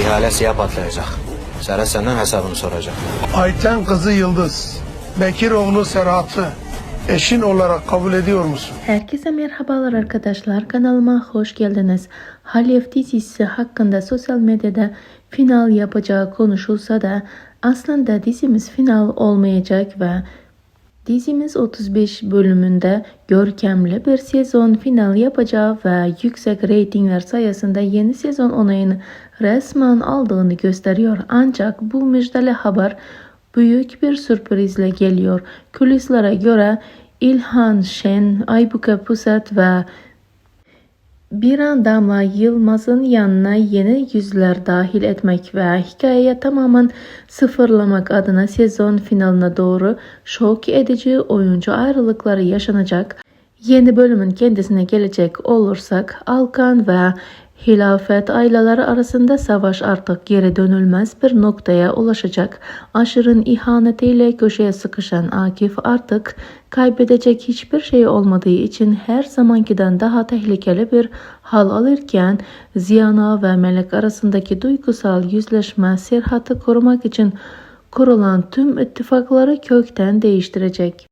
İhale siyah patlayacak. Serhat senden hesabını soracak. Ayten kızı Yıldız, Bekir oğlu Serhat'ı eşin olarak kabul ediyor musun? Herkese merhabalar arkadaşlar, kanalıma hoş geldiniz. Alev dizisi hakkında sosyal medyada final yapacağı konuşulsa da aslında dizimiz final olmayacak ve dizimiz 35 bölümünde görkemli bir sezon final yapacağı ve yüksek reytingler sayesinde yeni sezon onayını resmen aldığını gösteriyor. Ancak bu müjdeli haber büyük bir sürprizle geliyor. Kulislere göre İlhan Şen, Aybüke Pusat ve bir Damla Yılmaz'ın yanına yeni yüzler dahil etmek ve hikayeyi tamamen sıfırlamak adına sezon finaline doğru şok edici oyuncu ayrılıkları yaşanacak. Yeni bölümün kendisine gelecek olursak Alkan ve Hilafet aileleri arasında savaş artık geri dönülmez bir noktaya ulaşacak. Aşırın ihanetiyle köşeye sıkışan Akif artık kaybedecek hiçbir şey olmadığı için her zamankiden daha tehlikeli bir hal alırken Ziyana ve Melek arasındaki duygusal yüzleşme Serhat'ı korumak için kurulan tüm ittifakları kökten değiştirecek.